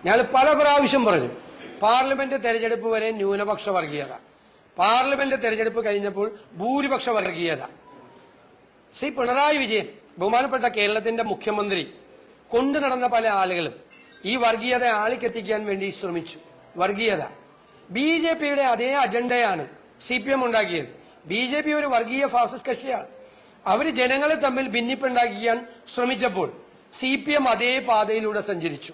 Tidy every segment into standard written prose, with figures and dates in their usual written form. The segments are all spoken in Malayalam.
ഞാൻ പല പ്രാവശ്യം പറഞ്ഞു, പാർലമെന്റ് തെരഞ്ഞെടുപ്പ് വരെ ന്യൂനപക്ഷ വർഗീയത, പാർലമെന്റ് തെരഞ്ഞെടുപ്പ് കഴിഞ്ഞപ്പോൾ ഭൂരിപക്ഷ വർഗീയത. ശ്രീ പിണറായി വിജയൻ, ബഹുമാനപ്പെട്ട കേരളത്തിന്റെ മുഖ്യമന്ത്രി, കൊണ്ടു നടന്ന പല ആളുകളും ഈ വർഗീയത ആളിക്കെത്തിക്കാൻ വേണ്ടി ശ്രമിച്ചു. വർഗീയത BJPയുടെ അതേ അജണ്ടയാണ് CPM ഉണ്ടാക്കിയത്. BJP ഒരു വർഗീയ ഫാസിസ്റ്റ് കക്ഷിയാണ്. അവര് ജനങ്ങളെ തമ്മിൽ ഭിന്നിപ്പുണ്ടാക്കിക്കാൻ ശ്രമിച്ചപ്പോൾ CPM അതേ പാതയിലൂടെ സഞ്ചരിച്ചു.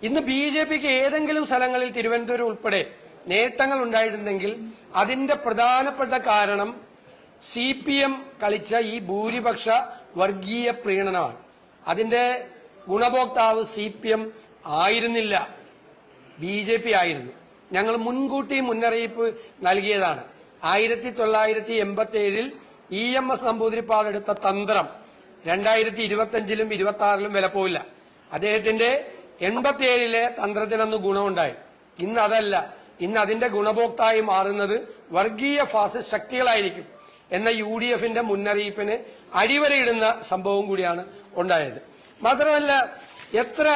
ഇന്ന് BJPക്ക് ഏതെങ്കിലും സ്ഥലങ്ങളിൽ തിരുവനന്തപുരം ഉൾപ്പെടെ നേട്ടങ്ങൾ ഉണ്ടായിട്ടുണ്ടെങ്കിൽ അതിന്റെ പ്രധാനപ്പെട്ട കാരണം CPM കളിച്ച ഈ ഭൂരിപക്ഷ വർഗീയ പ്രീണനമാണ്. അതിന്റെ ഗുണഭോക്താവ് CPM ആയിരുന്നില്ല, BJP ആയിരുന്നു. ഞങ്ങൾ മുൻകൂട്ടി മുന്നറിയിപ്പ് നൽകിയതാണ്. 1987 EMS നമ്പൂതിരിപ്പാട് എടുത്ത തന്ത്രം 2025ലും 26ലും വില പോയില്ല. അദ്ദേഹത്തിന്റെ 87ലെ തന്ത്രത്തിനൊന്ന് ഗുണമുണ്ടായി. ഇന്ന് അതല്ല. ഇന്ന് അതിന്റെ ഗുണഭോക്തായി മാറുന്നത് വർഗീയ ഫാസിസ്റ്റ് ശക്തികളായിരിക്കും എന്ന UDFന്റെ മുന്നറിയിപ്പിന് അടിവരയിടുന്ന സംഭവം കൂടിയാണ് ഉണ്ടായത്. മാത്രമല്ല, എത്ര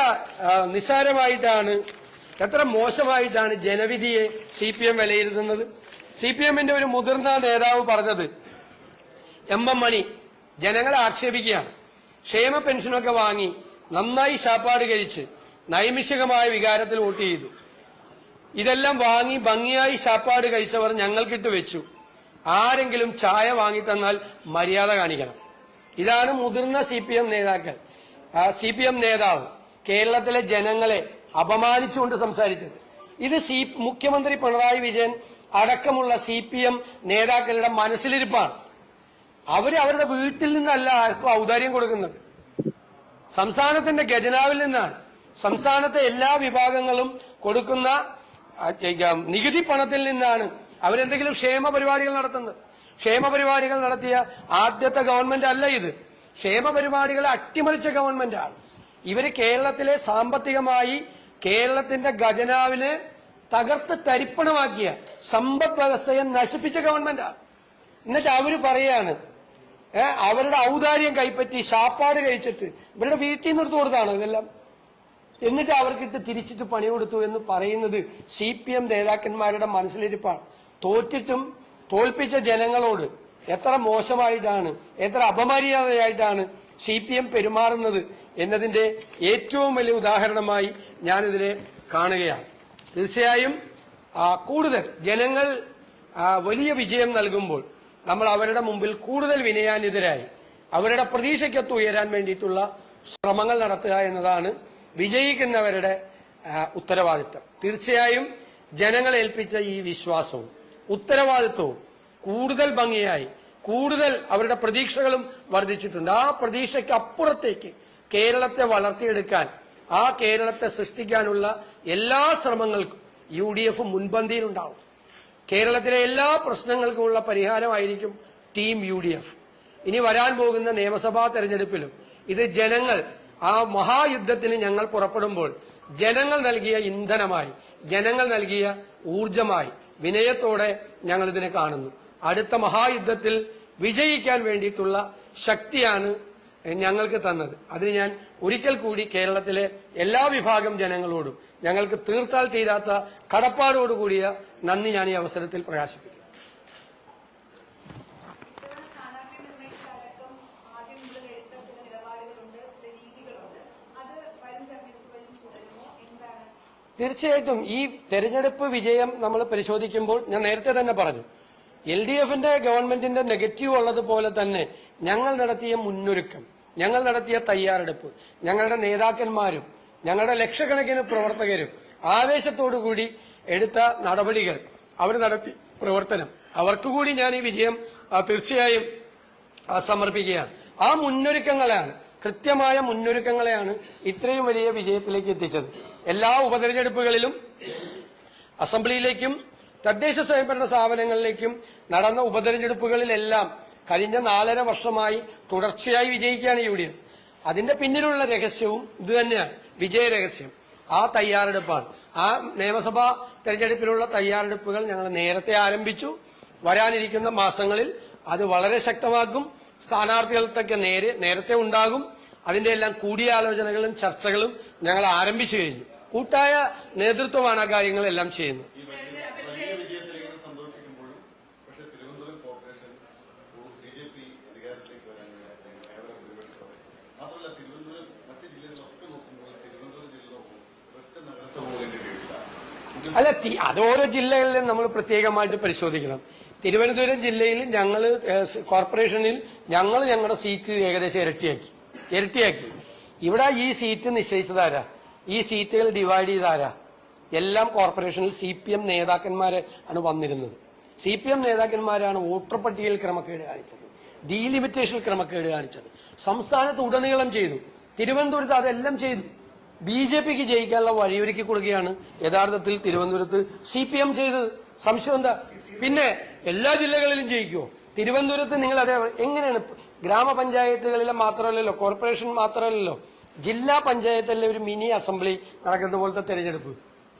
നിസ്സാരമായിട്ടാണ്, എത്ര മോശമായിട്ടാണ് ജനവിധിയെ CPM വിലയിരുത്തുന്നത്. CPMന്റെ ഒരു മുതിർന്ന നേതാവ് പറഞ്ഞത്, MM മണി ജനങ്ങളെ ആക്ഷേപിക്കുകയാണ്. ക്ഷേമ പെൻഷനൊക്കെ വാങ്ങി നന്നായി ശാപ്പാട് കഴിച്ച് നൈമിഷികമായ വികാരത്തിൽ വോട്ട് ചെയ്തു. ഇതെല്ലാം വാങ്ങി ഭംഗിയായി ശാപ്പാട് കഴിച്ചവർ ഞങ്ങൾക്കിട്ട് വെച്ചു. ആരെങ്കിലും ചായ വാങ്ങിത്തന്നാൽ മര്യാദ കാണിക്കണം. ഇതാണ് മുതിർന്ന CPM നേതാക്കൾ, CPM നേതാവ് കേരളത്തിലെ ജനങ്ങളെ അപമാനിച്ചുകൊണ്ട് സംസാരിച്ചത്. ഇത് മുഖ്യമന്ത്രി പിണറായി വിജയൻ അടക്കമുള്ള CPM നേതാക്കളുടെ മനസ്സിലിരിപ്പാണ്. അവരുടെ വീട്ടിൽ നിന്നല്ല ആർക്കും ഔദാര്യം കൊടുക്കുന്നത്, സംസ്ഥാനത്തിന്റെ ഖജനാവിൽ നിന്നാണ്. സംസ്ഥാനത്തെ എല്ലാ വിഭാഗങ്ങളും കൊടുക്കുന്ന നികുതി പണത്തിൽ നിന്നാണ് അവരെന്തെങ്കിലും ക്ഷേമ പരിപാടികൾ നടത്തുന്നത്. ക്ഷേമ പരിപാടികൾ നടത്തിയ ആദ്യത്തെ ഗവൺമെന്റ് അല്ല ഇത്. ക്ഷേമ പരിപാടികളെ അട്ടിമറിച്ച ഗവൺമെന്റാണ്. ഇവര് കേരളത്തിലെ സാമ്പത്തികമായി കേരളത്തിന്റെ ഖജനാവിനെ തകർത്ത് തരിപ്പണമാക്കിയ സമ്പദ് വ്യവസ്ഥയെ നശിപ്പിച്ച ഗവൺമെന്റാണ്. എന്നിട്ട് അവര് പറയാണ് അവരുടെ ഔദാര്യം കൈപ്പറ്റി ശാപ്പാട് കഴിച്ചിട്ട് ഇവരുടെ വീട്ടിൽ നിർത്തി കൊടുത്താണ് ഇതെല്ലാം. എന്നിട്ട് അവർക്കിട്ട് തിരിച്ചിട്ട് പണി കൊടുത്തു എന്ന് പറയുന്നത് CPM നേതാക്കന്മാരുടെ മനസ്സിലിരിപ്പാണ്. തോറ്റിട്ടും തോൽപ്പിച്ച ജനങ്ങളോട് എത്ര മോശമായിട്ടാണ്, എത്ര അപമര്യാദയായിട്ടാണ് CPM പെരുമാറുന്നത് എന്നതിന്റെ ഏറ്റവും വലിയ ഉദാഹരണമായി ഞാനിതിനെ കാണുകയാണ്. തീർച്ചയായും കൂടുതൽ ജനങ്ങൾ വലിയ വിജയം നൽകുമ്പോൾ നമ്മൾ അവരുടെ മുമ്പിൽ കൂടുതൽ വിനയാനിതരായി അവരുടെ പ്രതീക്ഷയ്ക്കൊത്ത് ഉയരാൻ വേണ്ടിയിട്ടുള്ള ശ്രമങ്ങൾ നടത്തുക എന്നതാണ് വിജയിക്കുന്നവരുടെ ഉത്തരവാദിത്തം. തീർച്ചയായും ജനങ്ങൾ ഏൽപ്പിച്ച ഈ വിശ്വാസവും ഉത്തരവാദിത്വവും കൂടുതൽ ഭംഗിയായി, കൂടുതൽ അവരുടെ പ്രതീക്ഷകളും വർദ്ധിച്ചിട്ടുണ്ട്. ആ പ്രതീക്ഷയ്ക്ക് അപ്പുറത്തേക്ക് കേരളത്തെ വളർത്തിയെടുക്കാൻ, ആ കേരളത്തെ സൃഷ്ടിക്കാനുള്ള എല്ലാ ശ്രമങ്ങൾക്കും UDF മുൻപന്തിയിലുണ്ടാവും. കേരളത്തിലെ എല്ലാ പ്രശ്നങ്ങൾക്കുമുള്ള പരിഹാരമായിരിക്കും ടീം UDF. ഇനി വരാൻ പോകുന്ന നിയമസഭാ തെരഞ്ഞെടുപ്പിലും ഇത് ജനങ്ങൾ, ആ മഹായുദ്ധത്തിന് ഞങ്ങൾ പുറപ്പെടുമ്പോൾ ജനങ്ങൾ നൽകിയ ഇന്ധനമായി, ജനങ്ങൾ നൽകിയ ഊർജമായി വിനയത്തോടെ ഞങ്ങൾ ഇതിനെ കാണുന്നു. അടുത്ത മഹായുദ്ധത്തിൽ വിജയിക്കാൻ വേണ്ടിയിട്ടുള്ള ശക്തിയാണ് ഞങ്ങൾക്ക് തന്നത്. അതിന് ഞാൻ ഒരിക്കൽ കൂടി കേരളത്തിലെ എല്ലാ വിഭാഗം ജനങ്ങളോടും ഞങ്ങൾക്ക് തീർത്താൽ തീരാത്ത കടപ്പാടോടുകൂടിയ നന്ദി ഞാൻ ഈ അവസരത്തിൽ പ്രകാശിപ്പിക്കുന്നു. തീർച്ചയായിട്ടും ഈ തെരഞ്ഞെടുപ്പ് വിജയം നമ്മൾ പരിശോധിക്കുമ്പോൾ ഞാൻ നേരത്തെ തന്നെ പറഞ്ഞു, LDFന്റെ ഗവൺമെന്റിന്റെ നെഗറ്റീവ് ഉള്ളതുപോലെ തന്നെ ഞങ്ങൾ നടത്തിയ മുന്നൊരുക്കം, ഞങ്ങൾ നടത്തിയ തയ്യാറെടുപ്പ്, ഞങ്ങളുടെ നേതാക്കന്മാരും ഞങ്ങളുടെ ലക്ഷക്കണക്കിന് പ്രവർത്തകരും ആവേശത്തോടുകൂടി എടുത്ത നടപടികൾ, അവർ നടത്തിയ പ്രവർത്തനം, അവർക്കുകൂടി ഞാൻ ഈ വിജയം തീർച്ചയായും സമർപ്പിക്കുകയാണ്. ആ മുന്നൊരുക്കങ്ങളാണ്, കൃത്യമായ മുന്നൊരുക്കങ്ങളെയാണ് ഇത്രയും വലിയ വിജയത്തിലേക്ക് എത്തിച്ചത്. എല്ലാ ഉപതെരഞ്ഞെടുപ്പുകളിലും അസംബ്ലിയിലേക്കും തദ്ദേശ സ്വയംഭരണ സ്ഥാപനങ്ങളിലേക്കും നടന്ന ഉപതെരഞ്ഞെടുപ്പുകളിലെല്ലാം കഴിഞ്ഞ 4.5 വർഷമായി തുടർച്ചയായി വിജയിക്കുകയാണ് UDF. അതിന്റെ പിന്നിലുള്ള രഹസ്യവും ഇത് തന്നെയാണ്, വിജയ രഹസ്യം. ആ തയ്യാറെടുപ്പാണ്. ആ നിയമസഭാ തെരഞ്ഞെടുപ്പിലുള്ള തയ്യാറെടുപ്പുകൾ ഞങ്ങൾ നേരത്തെ ആരംഭിച്ചു. വരാനിരിക്കുന്ന മാസങ്ങളിൽ അത് വളരെ ശക്തമാക്കും. സ്ഥാനാർത്ഥികൾക്കൊക്കെ നേരത്തെ ഉണ്ടാകും. അതിന്റെ എല്ലാം കൂടിയാലോചനകളും ചർച്ചകളും ഞങ്ങൾ ആരംഭിച്ചു കഴിഞ്ഞു. കൂട്ടായ നേതൃത്വമാണ് ആ കാര്യങ്ങളെല്ലാം ചെയ്യുന്നത്. അല്ല, അത് ഓരോ ജില്ലകളിലും നമ്മൾ പ്രത്യേകമായിട്ട് പരിശോധിക്കണം. തിരുവനന്തപുരം ജില്ലയിൽ ഞങ്ങൾ കോർപ്പറേഷനിൽ ഞങ്ങളുടെ സീറ്റ് ഏകദേശം ഇരട്ടിയാക്കി. ഇവിടെ ഈ സീറ്റ് നിശ്ചയിച്ചതാരാ? ഈ സീറ്റുകൾ ഡിവൈഡ് ചെയ്താരാ? എല്ലാം കോർപ്പറേഷനിൽ CPM നേതാക്കന്മാരെ ആണ് വന്നിരുന്നത്. CPM നേതാക്കന്മാരാണ് വോട്ടർ പട്ടികയിൽ ക്രമക്കേട് കാണിച്ചത്, ഡീലിമിറ്റേഷനിൽ ക്രമക്കേട് കാണിച്ചത്. സംസ്ഥാനത്ത് ഉടനീളം ചെയ്തു. തിരുവനന്തപുരത്ത് അതെല്ലാം ചെയ്തു. BJPക്ക് ജയിക്കാനുള്ള വഴിയൊരുക്കി കൊടുക്കുകയാണ് യഥാർത്ഥത്തിൽ തിരുവനന്തപുരത്ത് CPM ചെയ്തത്. സംശയം എന്താ? പിന്നെ എല്ലാ ജില്ലകളിലും ജയിക്കുമോ? തിരുവനന്തപുരത്ത് നിങ്ങൾ അതേ എങ്ങനെയാണ്? ഗ്രാമപഞ്ചായത്തുകളിലെ മാത്രമല്ലല്ലോ, കോർപ്പറേഷൻ മാത്രമല്ലല്ലോ, ജില്ലാ പഞ്ചായത്തിലെ ഒരു മിനി അസംബ്ലി നടക്കുന്ന പോലത്തെ തെരഞ്ഞെടുപ്പ്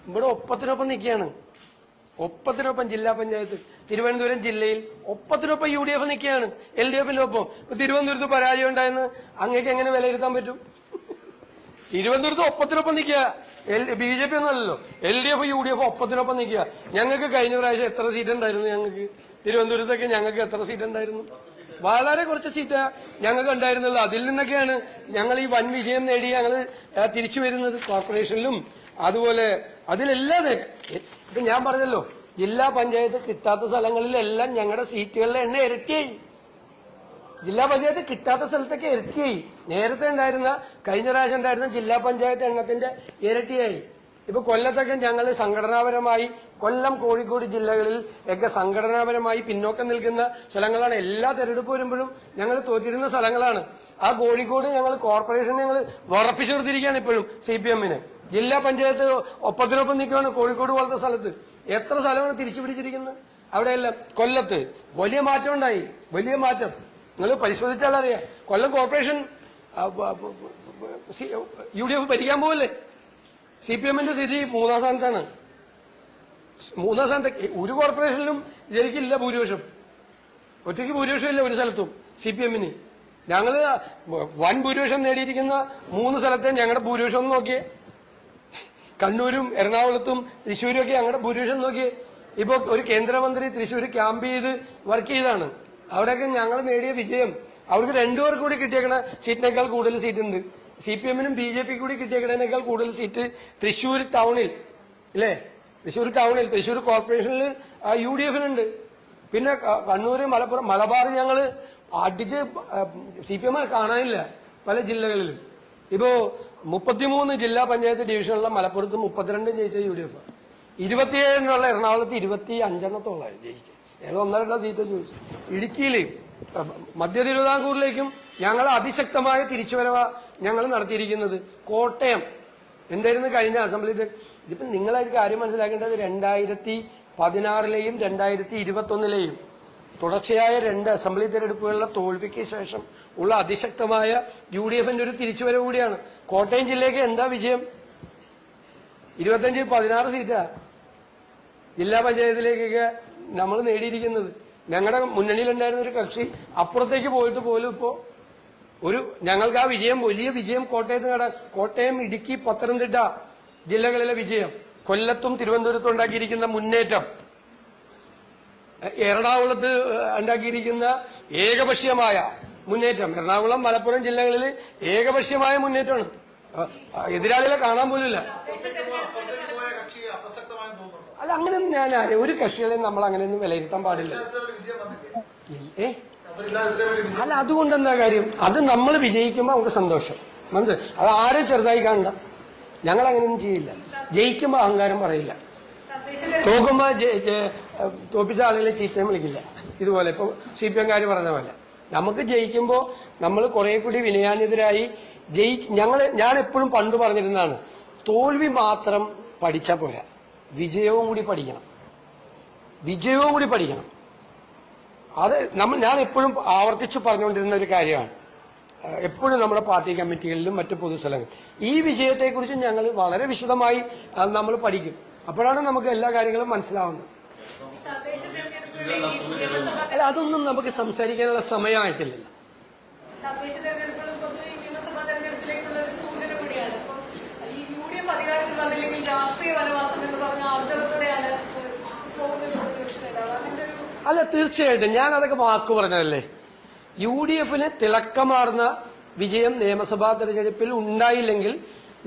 ഇവിടെ ഒപ്പത്തിനൊപ്പം നിൽക്കുകയാണ്. ഒപ്പത്തിനൊപ്പം ജില്ലാ പഞ്ചായത്ത് തിരുവനന്തപുരം ജില്ലയിൽ ഒപ്പത്തിനൊപ്പം UDF നിൽക്കുകയാണ്, LDFിനൊപ്പം. തിരുവനന്തപുരത്ത് പരാജയം ഉണ്ടായെന്ന് അങ്ങേക്ക് എങ്ങനെ വിലയിരുത്താൻ പറ്റും? തിരുവനന്തപുരത്ത് ഒപ്പത്തിനൊപ്പം നിൽക്കുക. BJP ഒന്നുമല്ലല്ലോ, LDF UDF ഒപ്പത്തിനൊപ്പം നിൽക്കുക. ഞങ്ങൾക്ക് കഴിഞ്ഞ പ്രാവശ്യം എത്ര സീറ്റ് ഉണ്ടായിരുന്നു? ഞങ്ങൾക്ക് തിരുവനന്തപുരത്തൊക്കെ ഞങ്ങൾക്ക് എത്ര സീറ്റ് ഉണ്ടായിരുന്നു? വളരെ കുറച്ച് സീറ്റ് ഞങ്ങൾക്ക് ഉണ്ടായിരുന്നുള്ളൂ. അതിൽ നിന്നൊക്കെയാണ് ഞങ്ങൾ ഈ വൻ വിജയം നേടി ഞങ്ങൾ തിരിച്ചു വരുന്നത്. കോർപ്പറേഷനിലും അതുപോലെ അതിലല്ലാതെ ഇപ്പൊ ഞാൻ പറഞ്ഞല്ലോ, ജില്ലാ പഞ്ചായത്ത് കിട്ടാത്ത സ്ഥലങ്ങളിലെല്ലാം ഞങ്ങളുടെ സീറ്റുകളുടെ എണ്ണം ഇരട്ടിയായി. ജില്ലാ പഞ്ചായത്ത് കിട്ടാത്ത സ്ഥലത്തൊക്കെ ഇരട്ടിയായി. നേരത്തെ ഉണ്ടായിരുന്ന കഴിഞ്ഞ പ്രാവശ്യം ഉണ്ടായിരുന്ന ജില്ലാ പഞ്ചായത്ത് എണ്ണത്തിന്റെ ഇരട്ടിയായി. ഇപ്പൊ കൊല്ലത്തൊക്കെ ഞങ്ങൾ സംഘടനാപരമായി, കൊല്ലം കോഴിക്കോട് ജില്ലകളിൽ ഒക്കെ സംഘടനാപരമായി പിന്നോക്കം നിൽക്കുന്ന സ്ഥലങ്ങളാണ്. എല്ലാ തെരഞ്ഞെടുപ്പ് വരുമ്പോഴും ഞങ്ങൾ തോറ്റിരുന്ന സ്ഥലങ്ങളാണ്. ആ കോഴിക്കോട് ഞങ്ങൾ കോർപ്പറേഷൻ ഞങ്ങൾ ഉറപ്പിച്ചു കൊടുത്തിരിക്കുകയാണ് ഇപ്പോഴും CPMന്. ജില്ലാ പഞ്ചായത്ത് ഒപ്പത്തിനൊപ്പം നിൽക്കുകയാണ് കോഴിക്കോട് പോലത്തെ സ്ഥലത്ത്. എത്ര സ്ഥലമാണ് തിരിച്ചു പിടിച്ചിരിക്കുന്നത് അവിടെയെല്ലാം. കൊല്ലത്ത് വലിയ മാറ്റം ഉണ്ടായി, വലിയ മാറ്റം. നിങ്ങൾ പരിശോധിച്ചാൽ അറിയാം. കൊല്ലം കോർപ്പറേഷൻ UDF ഭരിക്കാൻ പോകല്ലേ. CPMന്റെ സ്ഥിതി 3-ാം സ്ഥാനത്താണ്. 3-ാം സ്ഥാനത്ത് ഒരു കോർപ്പറേഷനിലും ജയിക്കില്ല ഭൂരിപക്ഷം. ഒറ്റയ്ക്ക് ഭൂരിപക്ഷം ഇല്ല ഒരു സ്ഥലത്തും CPMന്. ഞങ്ങള് വൻ ഭൂരിപക്ഷം നേടിയിരിക്കുന്ന 3 സ്ഥലത്തെ ഞങ്ങളുടെ ഭൂരിപക്ഷം ഒന്ന് നോക്കിയേ. കണ്ണൂരും എറണാകുളത്തും തൃശ്ശൂരും ഒക്കെ ഞങ്ങളുടെ ഭൂരിപക്ഷം നോക്കിയേ. ഇപ്പൊ ഒരു കേന്ദ്രമന്ത്രി തൃശ്ശൂർ ക്യാമ്പ് ചെയ്ത് വർക്ക് ചെയ്താണ്. അവിടെയൊക്കെ ഞങ്ങൾ നേടിയ വിജയം അവർക്ക് 2 പേർക്ക് കൂടി കിട്ടിയേക്കണ സീറ്റിനേക്കാൾ കൂടുതൽ സീറ്റ് ഉണ്ട്. CPMനും BJP കൂടി കിട്ടിയേക്കണേക്കാൾ കൂടുതൽ സീറ്റ് തൃശ്ശൂർ ടൗണിൽ ഇല്ലേ? തൃശ്ശൂർ ടൗണിൽ, തൃശ്ശൂർ കോർപ്പറേഷനിൽ UDFനുണ്ട്. പിന്നെ കണ്ണൂര്, മലപ്പുറം, മലബാർ ഞങ്ങൾ അടിച്ച് CPM കാണാനില്ല പല ജില്ലകളിലും. ഇപ്പോ 33 ജില്ലാ പഞ്ചായത്ത് ഡിവിഷനുള്ള മലപ്പുറത്ത് 32 ജയിച്ച UDF, 27 എറണാകുളത്ത് 25 ജയിക്കുക. ഏതോ 1-2 സീറ്റ് ചോദിച്ചു. ഇടുക്കിയിൽ, മധ്യ തിരുവിതാംകൂറിലേക്കും ഞങ്ങൾ അതിശക്തമായ തിരിച്ചുവരവ ഞങ്ങൾ നടത്തിയിരിക്കുന്നത്. കോട്ടയം എന്തായിരുന്നു കഴിഞ്ഞ അസംബ്ലി? ഇതിപ്പോ നിങ്ങളായിട്ട് കാര്യം മനസ്സിലാക്കേണ്ടത് 2016-ലെയും 2021-ലെയും തുടർച്ചയായ 2 അസംബ്ലി തെരഞ്ഞെടുപ്പുകളിലെ തോൽവിക്ക് ശേഷം ഉള്ള അതിശക്തമായ UDFന്റെ ഒരു തിരിച്ചുവരവ് കൂടിയാണ്. കോട്ടയം ജില്ലയ്ക്ക് എന്താ വിജയം? 25-16 സീറ്റാ ജില്ലാ പഞ്ചായത്തിലേക്കൊക്കെ നമ്മൾ നേടിയിരിക്കുന്നത്. ഞങ്ങളുടെ മുന്നണിയിലുണ്ടായിരുന്ന ഒരു കക്ഷി അപ്പുറത്തേക്ക് പോയിട്ട് പോലും ഇപ്പോ ഞങ്ങൾക്ക് ആ വിജയം, വലിയ വിജയം കോട്ടയത്ത് നേടാൻ, കോട്ടയം, ഇടുക്കി, പത്തനംതിട്ട ജില്ലകളിലെ വിജയം, കൊല്ലത്തും തിരുവനന്തപുരത്തും ഉണ്ടാക്കിയിരിക്കുന്ന മുന്നേറ്റം, എറണാകുളത്ത് ഉണ്ടാക്കിയിരിക്കുന്ന ഏകപക്ഷീയമായ മുന്നേറ്റം, എറണാകുളം, മലപ്പുറം ജില്ലകളിൽ ഏകപക്ഷീയമായ മുന്നേറ്റമാണ്. എതിരാളികളെ കാണാൻ പോലില്ല. അല്ല, അങ്ങനെയൊന്നും ഞാൻ ഒരു കക്ഷികളെയും നമ്മൾ അങ്ങനെയൊന്നും വിലയിരുത്താൻ പാടില്ല. അല്ല, അതുകൊണ്ട് എന്താ കാര്യം? അത് നമ്മൾ വിജയിക്കുമ്പോൾ നമുക്ക് സന്തോഷം, മനസ്സിലായി? അത് ആരും ചെറുതായി കാണണ്ട. ഞങ്ങൾ അങ്ങനെയൊന്നും ചെയ്യില്ല. ജയിക്കുമ്പോൾ അഹങ്കാരം പറയില്ല, തോക്കുമ്പോ തോപ്പിച്ച ആളുകളെ ചീത്തയും വിളിക്കില്ല. ഇതുപോലെ ഇപ്പൊ CPMകാർ പറഞ്ഞ പോലെ നമുക്ക് ജയിക്കുമ്പോൾ നമ്മൾ കുറെ കൂടി വിനയാന്വിതരായി ഞാൻ എപ്പോഴും പണ്ട് പറഞ്ഞിരുന്നതാണ്, തോൽവി മാത്രം പഠിച്ചാൽ പോരാ, വിജയവും കൂടി പഠിക്കണം. അത് ഞാൻ എപ്പോഴും ആവർത്തിച്ചു പറഞ്ഞുകൊണ്ടിരുന്ന ഒരു കാര്യമാണ്. എപ്പോഴും നമ്മുടെ പാർട്ടി കമ്മിറ്റികളിലും മറ്റു പൊതുസ്ഥലങ്ങളിൽ ഈ വിജയത്തെക്കുറിച്ച് ഞങ്ങൾ വളരെ വിശദമായി നമ്മൾ പഠിക്കും. അപ്പോഴാണ് നമുക്ക് എല്ലാ കാര്യങ്ങളും മനസ്സിലാവുന്നത്. അല്ല, അതൊന്നും നമുക്ക് സംസാരിക്കാനുള്ള സമയമായിട്ടില്ലല്ലോ. തദ്ദേശ തെരഞ്ഞെടുപ്പുകളും നിയമസഭാ തെരഞ്ഞെടുപ്പിലേക്കുള്ള ഒരു സൂചന കൂടിയാണ്. ഈ UDF അധികാരത്തിൽ വന്നില്ലെങ്കിൽ അല്ല, തീർച്ചയായിട്ടും ഞാൻ അതൊക്കെ വാക്ക് പറഞ്ഞതല്ലേ. UDF-ന് തിളക്കമാർന്ന വിജയം നിയമസഭാ തെരഞ്ഞെടുപ്പിൽ ഉണ്ടായില്ലെങ്കിൽ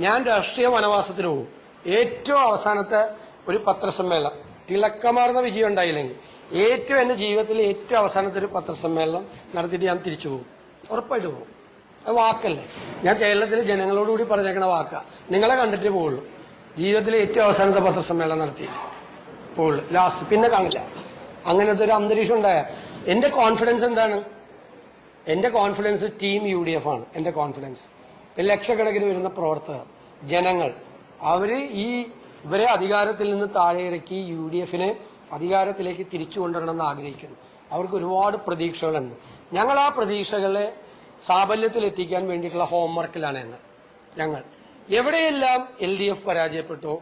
ഞാൻ രാഷ്ട്രീയ വനവാസത്തിന് പോകും. ഏറ്റവും അവസാനത്തെ ഒരു പത്രസമ്മേളനം, തിളക്കമാർന്ന വിജയം ഉണ്ടായില്ലെങ്കിൽ എന്റെ ജീവിതത്തിലെ ഏറ്റവും അവസാനത്തെ ഒരു പത്രസമ്മേളനം നടത്തിയിട്ട് ഞാൻ തിരിച്ചു പോകും. ഉറപ്പായിട്ട് പോകും. അത് വാക്കല്ലേ. ഞാൻ കേരളത്തിലെ ജനങ്ങളോടുകൂടി പറഞ്ഞേക്കണ വാക്കാ. നിങ്ങളെ കണ്ടിട്ടേ പോകുള്ളൂ. ജീവിതത്തിലെ ഏറ്റവും അവസാനത്തെ പത്രസമ്മേളനം നടത്തിയിട്ട് പോകുള്ളൂ. ലാസ്റ്റ് പിന്നെ കാണില്ല. അങ്ങനത്തെ ഒരു അന്തരീക്ഷം ഉണ്ടായ എന്റെ കോൺഫിഡൻസ് എന്താണ്? എന്റെ കോൺഫിഡൻസ് ടീം UDF ആണ്. എന്റെ കോൺഫിഡൻസ് ലക്ഷക്കണക്കിന് വരുന്ന പ്രവർത്തകർ, ജനങ്ങൾ, ഇവരെ അധികാരത്തിൽ നിന്ന് താഴെ ഇറക്കി UDF-നെ അധികാരത്തിലേക്ക് തിരിച്ചു കൊണ്ടുവരണമെന്ന് ആഗ്രഹിക്കുന്നു. അവർക്ക് ഒരുപാട് പ്രതീക്ഷകളുണ്ട്. ഞങ്ങൾ ആ പ്രതീക്ഷകളെ സാഫല്യത്തിലെത്തിക്കാൻ വേണ്ടിയിട്ടുള്ള ഹോംവർക്കിലാണ് ഞങ്ങൾ. എവിടെയെല്ലാം LDF പരാജയപ്പെട്ടോ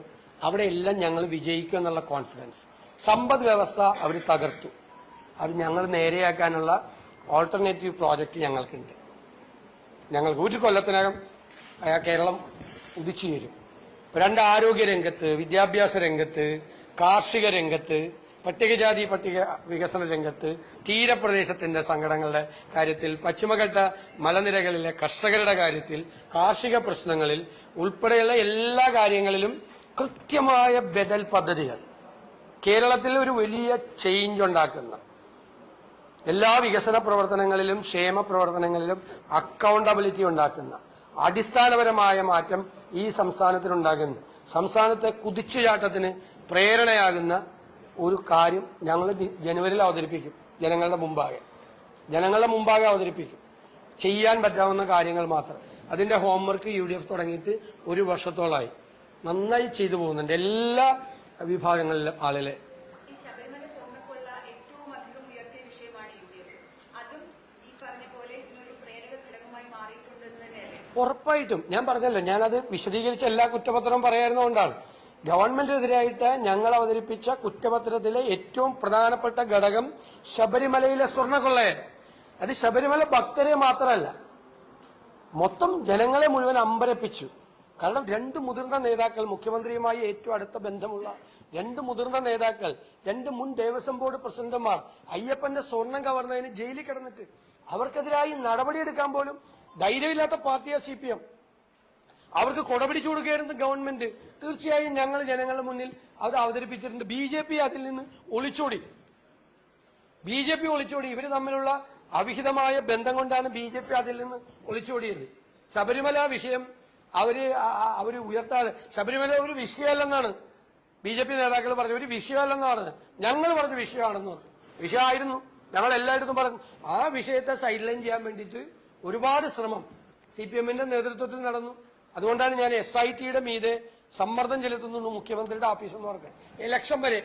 അവിടെയെല്ലാം ഞങ്ങൾ വിജയിക്കും എന്നുള്ള കോൺഫിഡൻസ്. സമ്പദ് വ്യവസ്ഥ അവർ തകർത്തു. അത് ഞങ്ങൾ നേരെയാക്കാനുള്ള ഓൾട്ടർനേറ്റീവ് പ്രോജക്റ്റ് ഞങ്ങൾക്കുണ്ട്. ഞങ്ങൾക്ക് ഒരു കൊല്ലത്തിനകം കേരളം ഉദിച്ചു വരും. 2 ആരോഗ്യ രംഗത്ത്, വിദ്യാഭ്യാസ രംഗത്ത്, കാർഷിക രംഗത്ത്, പട്ടികജാതി പട്ടിക വികസന രംഗത്ത്, തീരപ്രദേശത്തിന്റെ സങ്കടങ്ങളുടെ കാര്യത്തിൽ, പശ്ചിമഘട്ട മലനിരകളിലെ കർഷകരുടെ കാര്യത്തിൽ, കാർഷിക പ്രശ്നങ്ങളിൽ ഉൾപ്പെടെയുള്ള എല്ലാ കാര്യങ്ങളിലും കൃത്യമായ ബദൽ പദ്ധതികൾ, കേരളത്തിൽ ഒരു വലിയ ചേഞ്ച് ഉണ്ടാക്കുന്ന, എല്ലാ വികസന പ്രവർത്തനങ്ങളിലും ക്ഷേമ പ്രവർത്തനങ്ങളിലും അക്കൗണ്ടബിലിറ്റി ഉണ്ടാക്കുന്ന, അടിസ്ഥാനപരമായ മാറ്റം ഈ സംസ്ഥാനത്തിനുണ്ടാകുന്നു. സംസ്ഥാനത്തെ കുതിച്ചുചാട്ടത്തിന് പ്രേരണയാകുന്ന ഒരു കാര്യം ഞങ്ങൾ ജനുവരിയിൽ അവതരിപ്പിക്കും. ജനങ്ങളുടെ മുമ്പാകെ അവതരിപ്പിക്കും. ചെയ്യാൻ പറ്റാവുന്ന കാര്യങ്ങൾ മാത്രം. അതിന്റെ ഹോംവർക്ക് UDF തുടങ്ങിയിട്ട് 1 വർഷത്തോളമായി. നന്നായി ചെയ്തു പോകുന്നുണ്ട് എല്ലാ വിഭാഗങ്ങളിലും ആളുകളെ. ഉറപ്പായിട്ടും ഞാൻ പറഞ്ഞല്ലോ, ഞാനത് വിശദീകരിച്ച എല്ലാ കുറ്റപത്രവും പറയായിരുന്നുകൊണ്ടാണ്. ഗവൺമെന്റിനെതിരായിട്ട് ഞങ്ങൾ അവതരിപ്പിച്ച കുറ്റപത്രത്തിലെ ഏറ്റവും പ്രധാനപ്പെട്ട ഘടകം ശബരിമലയിലെ സ്വർണ്ണക്കൊള്ളയാണ്. അത് ശബരിമല ഭക്തരെ മാത്രമല്ല, മൊത്തം ജനങ്ങളെ മുഴുവൻ അമ്പരപ്പിച്ചു. കാരണം 2 മുതിർന്ന നേതാക്കൾ, മുഖ്യമന്ത്രിയുമായി ഏറ്റവും അടുത്ത ബന്ധമുള്ള 2 മുതിർന്ന നേതാക്കൾ, 2 മുൻ ദേവസ്വം ബോർഡ് പ്രസിഡന്റുമാർ അയ്യപ്പന്റെ സ്വർണം കവർന്നതിന് ജയിലിൽ കിടന്നിട്ട് അവർക്കെതിരായി നടപടിയെടുക്കാൻ പോലും ധൈര്യമില്ലാത്ത പാർട്ടിയാ CPM. അവർക്ക് കൊടപിടിച്ചു കൊടുക്കുകയായിരുന്നു ഗവൺമെന്റ്. തീർച്ചയായും ഞങ്ങൾ ജനങ്ങളുടെ മുന്നിൽ അത് അവതരിപ്പിച്ചിട്ടുണ്ട്. BJP അതിൽ നിന്ന് ഒളിച്ചോടി. ഇവര് തമ്മിലുള്ള അവിഹിതമായ ബന്ധം കൊണ്ടാണ് BJP അതിൽ നിന്ന് ഒളിച്ചോടിയത്. ശബരിമല വിഷയം അവര് ഉയർത്താതെ, ശബരിമല ഒരു വിഷയമല്ലെന്നാണ് BJP നേതാക്കൾ പറഞ്ഞു. ഒരു വിഷയമല്ലെന്നാണ് ഞങ്ങൾ പറഞ്ഞു. വിഷയമാണെന്ന് പറഞ്ഞു. വിഷയമായിരുന്നു. ഞങ്ങൾ എല്ലായിടത്തും പറഞ്ഞു. ആ വിഷയത്തെ സൈഡ് ലൈൻ ചെയ്യാൻ വേണ്ടിയിട്ട് ഒരുപാട് ശ്രമം CPM-ന്റെ നേതൃത്വത്തിൽ നടന്നു. അതുകൊണ്ടാണ് ഞാൻ SIT-യുടെ മീതെ സമ്മർദ്ദം ചെലുത്തുന്നു മുഖ്യമന്ത്രിയുടെ ഓഫീസ് എന്ന് പറഞ്ഞത്. ഇലക്ഷൻ വരെ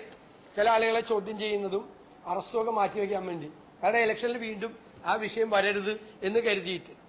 ചില ആളുകളെ ചോദ്യം ചെയ്യുന്നതും അറസ്റ്റൊക്കെ മാറ്റിവെക്കാൻ വേണ്ടി. കാരണം ഇലക്ഷനിൽ വീണ്ടും ആ വിഷയം വരരുത് എന്ന് കരുതിയിട്ട്